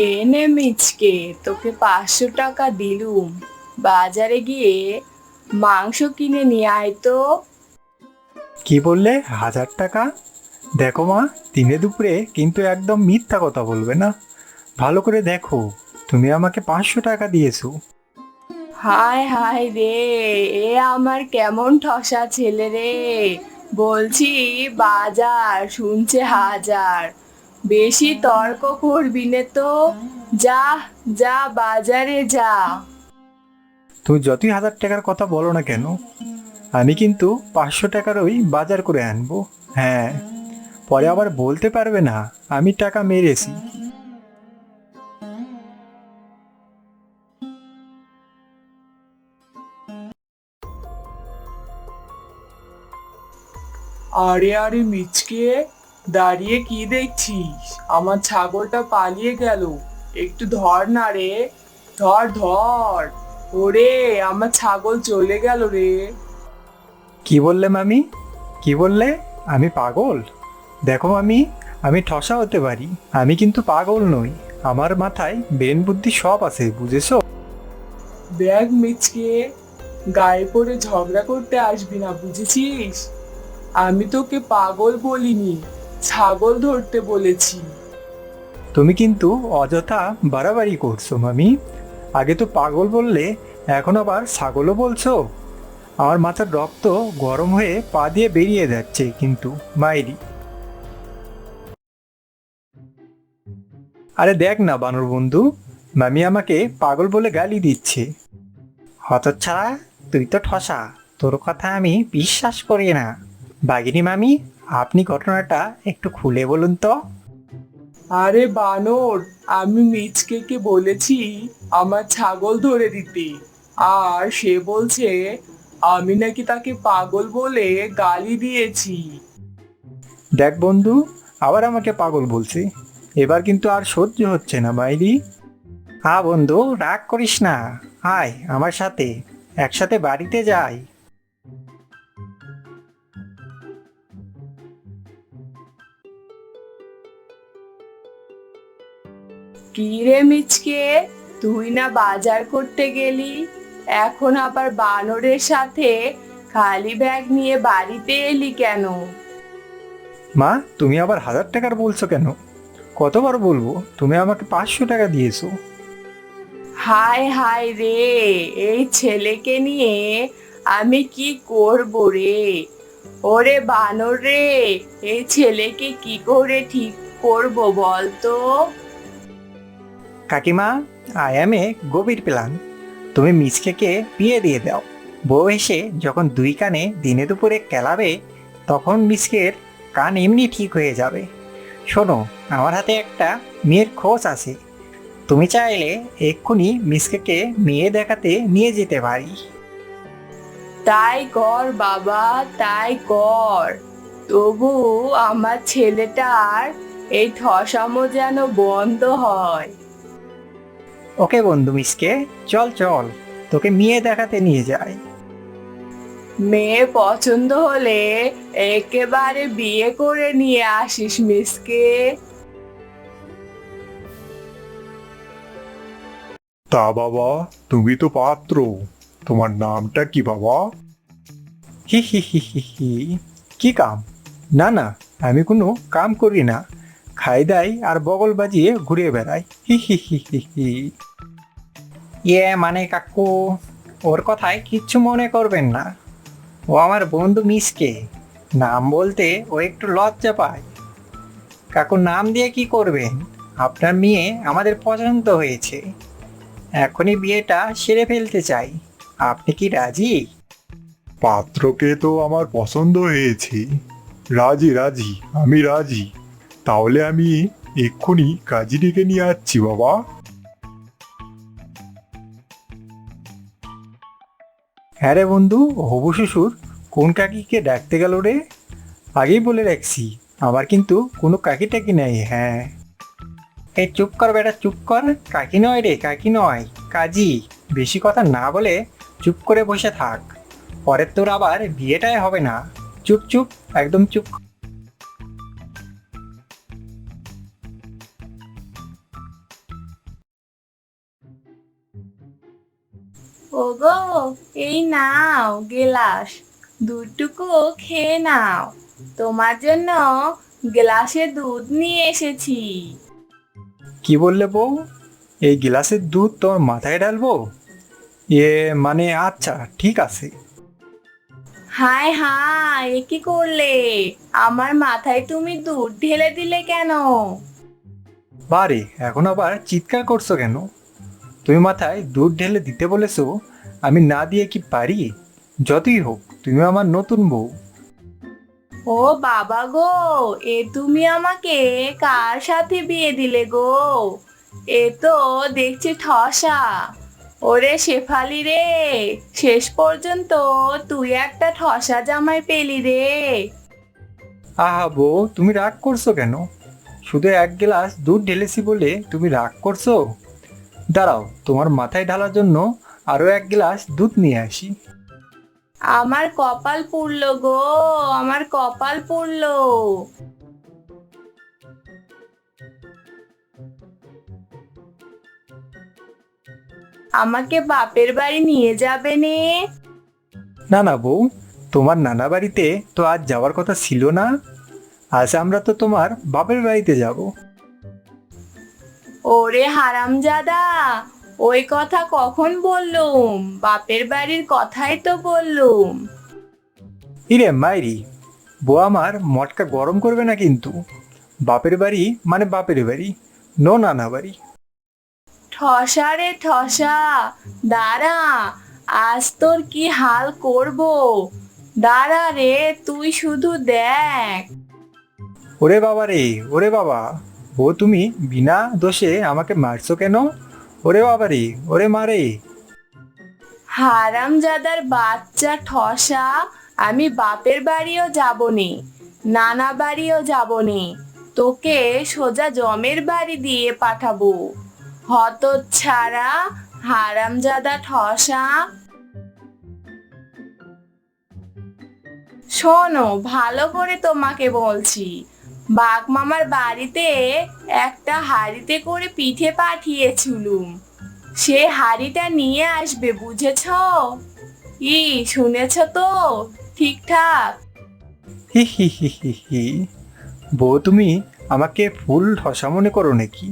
এনে মিচকে, তোকে 500 টাকা দিলুম, বাজারে গিয়ে মাংস কিনে নিয়ে আয় তো। কি বললে? 1000 টাকা? দেখো মা, দিনে দুপুরে কিন্তু একদম মিথ্যা কথা বলবে না। ভালো করে দেখো, তুমি আমাকে 500 টাকা দিয়েছো। হায় হায় রে, এ আমার কেমন ঠসা ছেলে রে। বলছি বাজার, শুনছে হাজার। বেশি তর্ক করবি নে তো। যা, যা বাজারে যা। তুমি যতই 1000 টাকার কথা বলো না কেন, আমি কিন্তু 500 টাকারই বাজার করে আনবো। হ্যাঁ, পরে আবার বলতে পারবে না আমি টাকা মেরেছি। আরে আরে মিচকে, দাঁড়িয়ে কি দেখছিস? আমার ছাগলটা পালিয়ে গেল। একটু ধর না রে, ধর ধর। ওরে, আমার ছাগল চলে গেল রে। কি বললে মামি? কি বললে? আমি পাগল? দেখো মামি, আমি ঠসা হতে পারি, আমি কিন্তু পাগল নই। আমার মাথায় ব্রেন বুদ্ধি সব আছে, বুঝেছো? দেখ মিচকে, গায়ে পড়ে ঝগড়া করতে আসবি না, বুঝেছিস? আমি তোকে পাগল বলিনি, ছাগল ধরতে বলেছি। তুমি কিন্তু অযথা বাড়াবাড়ি করছো মামি। আগে তো পাগল বললে, এখন আবার ছাগলও বলছো। আমার মাথার রক্ত গরম হয়ে পা দিয়ে বেরিয়ে যাচ্ছে কিন্তু, মাইরি। আরে দেখ না বানর বন্ধু, মামি আমাকে পাগল বলে গালি দিচ্ছে। হতচ্ছাড়া, তুই তো ঠসা, তোর কথা আমি বিশ্বাস করি না। বাঘিনী মামি, আপনি ঘটনাটা একটু খুলে বলুন তো। আরে বানর, আমি মিচকেকে বলেছি আমার ছাগল ধরে দিতে, আর সে বলছে আমি নাকি তাকে পাগল বলে গালি দিয়েছি। দেখ বন্ধু, আবার আমাকে পাগল বলছে। এবার কিন্তু আর সহ্য হচ্ছে না মাইরি। বন্ধু, রাগ করিস না। আয় আমার সাথে, একসাথে বাড়িতে যাই। কি রে মিচকে, তুই না বাজার করতে গেলি, এখন আবার বানরের সাথে খালি ব্যাগ নিয়ে বাড়িতে এলি কেন? মা, তুমি আবার 1000 টাকার বলছো কেন? কতবার বলবো, তুমি আমাকে 500 টাকা দিয়েছো। হায় হায় রে, এই ছেলেকে নিয়ে আমি কি করব রে। ওরে বানর রে, এই ছেলেকে কি করে ঠিক করব বল তো। কাকিমা, আই এম এ গভীর প্ল্যান। তুমি মিচকেকে বিয়ে দিয়ে দাও। বউ এসে যখন দুই কানে দিনে দুপুরে কেলাবে, তখন মিচকের কান এমনি ঠিক হয়ে যাবে। শোনো, আমার হাতে একটা মেয়ের খোঁজ আছে। তুমি চাইলে এক্ষুনি মিচকেকে মেয়ে দেখাতে নিয়ে যেতে পারি। তাই কর বাবা, তাই কর। তবু আমার ছেলেটার এই ঠসামো যেন বন্ধ হয়। ওকে বন্ধু মিচকে, চল চল, তোকে মেয়ে দেখাতে নিয়ে যাই। মেয়ে পছন্দ হলে একেবারে বিয়ে করে নিয়ে আসিস মিসকে। তা বাবা, তুমি তো পাত্র, তোমার নামটা কি বাবা? হি হি হি হি হি। কি কাম? না না, আমি কোনো কাম করি না। খাই দাই আর বগল বাজিয়ে ঘুরে বেড়াই। হি হি হি হি হি। মানে কাকু, ওর কথায় কিচ্ছু মনে করবেন না। ও আমার বন্ধু মিসকে, নাম বলতে ও একটু লজ্জা পায়। কাকু, নাম দিয়ে কি করবেন? আপনার মেয়ে আমাদের পছন্দ হয়েছে, এখনই বিয়েটা সেরে ফেলতে চাই। আপনি কি রাজি? পাত্রকে তো আমার পছন্দ হয়েছে। রাজি রাজি, আমি রাজি। তাহলে আমি এক্ষুনি কাজী ডেকে নিয়ে আসছি বাবা। হ্যাঁ রে বন্ধু, হবু শ্বশুর কোন কাকিকে ডাকতে গেল রে? আগেই বলে রাখছি, আমার কিন্তু কোনো কাকি টাকি নেই। হ্যাঁ, এই চুপ কর বেটা, চুপ কর। কাকি নয় রে, কাকি নয়, কাজী। বেশি কথা না বলে চুপ করে বসে থাক, পরে তোর আবার বিয়েটাই হবে না। চুপ চুপ, একদম চুপ। ওগো, এই নাও গেলাস, দুধটুকু খেয়ে নাও। তোমার জন্য গ্লাসে দুধ নিয়ে এসেছি। কি বললে বউ? এই গ্লাসের দুধ তোমার মাথায় ঢালবো? মানে আচ্ছা, ঠিক আছে। হায় হায়, এ কি করলে? আমার মাথায় তুমি দুধ ঢেলে দিলে কেন? বারে, এখন আবার চিৎকার করছো কেন? তুমি মাথায় দুধ ঢেলে দিতে বলেছো, আমি না দিয়ে কি পারি? যতই হোক, তুমি আমার নতুন বউ। ও বাবা গো, এ তুমি আমাকে কার সাথে বিয়ে দিলে গো? এ তো দেখছি ঠসা। ওরে শেফালি রে, শেষ পর্যন্ত তুই একটা ঠসা জামাই পেলি রে। আহা বউ, তুমি রাগ করছো কেন? শুধু এক গ্লাস দুধ ঢেলেছি বলে তুমি রাগ করছো? দাঁড়াও, তোমার মাথায় ঢালার জন্য আরো এক গ্লাস দুধ নিয়ে আসি। আমার কপাল পুড়লো গো, আমার কপাল পুড়লো। আমাকে বাপের বাড়ি নিয়ে যাবে নে? না না বউ, তোমার নানা বাড়িতে তো আজ যাওয়ার কথা ছিল না। আজ আমরা তো তোমার বাপের বাড়িতে যাব। ওরে হারামজাদা, ওই কথা কখন বললুম? বাপের বাড়ির কথাই তো বললুম। ইরে মাইরি, বউ আমার মটকা গরম করবে না কিন্তু। বাপের বাড়ি মানে বাপের বাড়ি, নো নানা বাড়ি। ঠসা রে ঠসা, দাঁড়া, আজ তোর কি হাল করব। দাঁড়া রে, তুই শুধু দেখ। ওরে বাবা রে, ওরে বাবা, বউ তুমি বিনা দোষে আমাকে মারছো কেন? ওরে বাবা রে, ওরে মারে। হারামজাদার বাচ্চা ঠসা, আমি বাপের বাড়িও যাব নে, নানা বাড়িও যাব নে, তোকে সোজা জমের বাড়ি দিয়ে পাঠাবো। হতচ্ছাড়া, হারামজাদা ঠসা। শোনো, ভালো করে তোমাকে বলছি, বাঘ মামার বাড়িতে একটা হাঁড়িতে করে পিঠে পাঠিয়েছিলুম। সে হাঁড়িটা নিয়ে আসবে, বুঝেছ? শুনেছ তো ঠিকঠাক? হি হি হি হি হি। বউ তুমি আমাকে ফুল ঠসা মনে করো নাকি?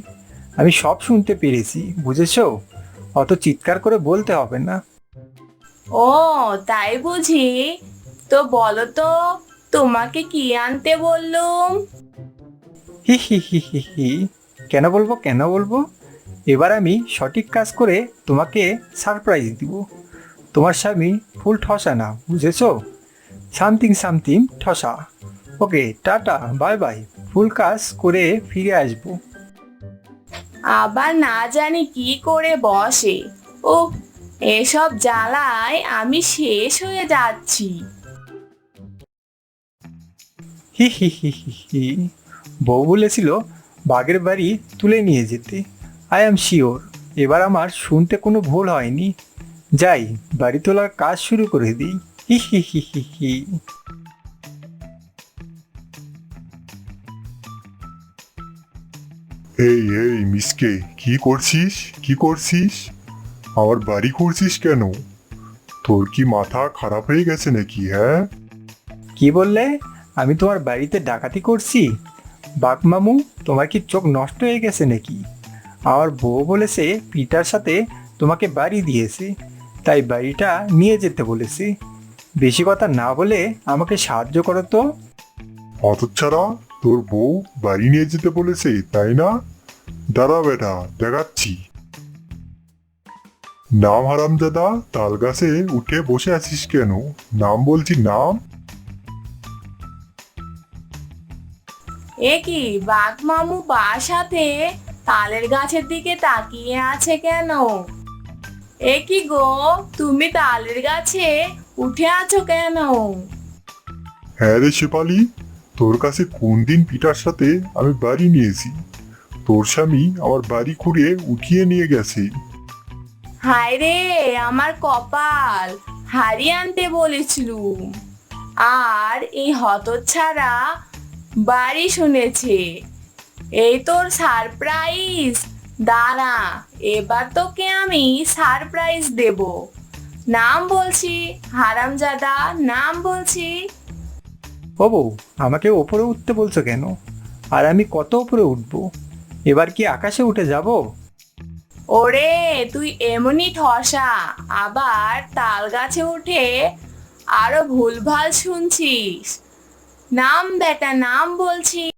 আমি সব শুনতে পেরেছি, বুঝেছো? অত চিৎকার করে বলতে হবে না। ও, তাই বুঝি? তো বলো তো, তোমাকে কি আনতে বললুম? হি হি হি হি হি। কেন বলবো, কেন বলবো? এবার আমি সঠিক কাজ করে তোমাকে সারপ্রাইজ দিব। তোমার স্বামী ফুল ঠসা না, বুঝেছো? সামথিং সামথিং ঠসা। Okay, tata, bye bye. ফুল কাজ করে ফিরে আসবো। আবার না জানি কি করে বসে। ও, এসব জ্বালায় আমি শেষ হয়ে যাচ্ছি। হি হি হি হি হি। বউ বলেছিল বাঘের বাড়ি তুলে নিয়ে যেতে। আই অ্যাম শিওর এবার আমার শুনতে কোনো ভুল হয়নি। যাই, বাড়ি তোলার কাজ শুরু করে দিই। হি হি হি হি হি। এই এই মিসকে, কি করছিস? কি করছিস? আমার বাড়ি করছিস কেন? তোর কি মাথা খারাপ হয়ে গেছে নাকি, হ্যাঁ? কি বললে? আমি তোমার বাড়িতে ডাকাতি করছি? বাঘ মামু, তোমার কি চোখ নষ্ট হয়ে গেছে নাকি? আমার বউ বলেছে পিটার সাথে তোমাকে বাড়ি দিয়েছে, তাই বাড়িটা নিয়ে যেতে বলেছে। বেশি কথা না বলে আমাকে সাহায্য করো তো। হতচ্ছাড়া, তোর বউ বাড়ি নিয়ে যেতে বলেছে, তাই না? দাঁড়া বেটা, দেখাচ্ছি। নাম হারামজাদা, তাল গাছে উঠে বসে আছিস কেন? নাম বলছি, নাম। এ কি, বাঘ মামু বাসাতে তালের গাছের দিকে তাকিয়ে আছে কেন? এ কি গো, তুমি তালের গাছে উঠে আছো কেন? হ্যাঁ রে শেফালি, তোর কাছে কোন দিন পিটার সাথে আমি বাড়ি নিয়েছি? তোর স্বামী আমার বাড়ি খুঁড়ে উঠিয়ে নিয়ে গেছে। হায় রে, আমার কপাল, হাড়ি আনতে বলেছিলুম, আর এই হতচ্ছাড়া বাড়ি শুনেছে। এই তোর সারপ্রাইজ। দাঁড়া, এবার তোকে আমি সারপ্রাইজ দেব। নাম বলছি, হারামজাদা, নাম বলছি। ও বউ, আমাকে ওপরে উঠতে বলছো কেন? আর আমি কত উপরে উঠবো? এবার কি আকাশে উঠে যাব? ওরে তুই এমনই ঠসা, আবার তাল গাছে উঠে আরো ভুলভাল শুনছিস। নাম বেটা, নাম বলছি।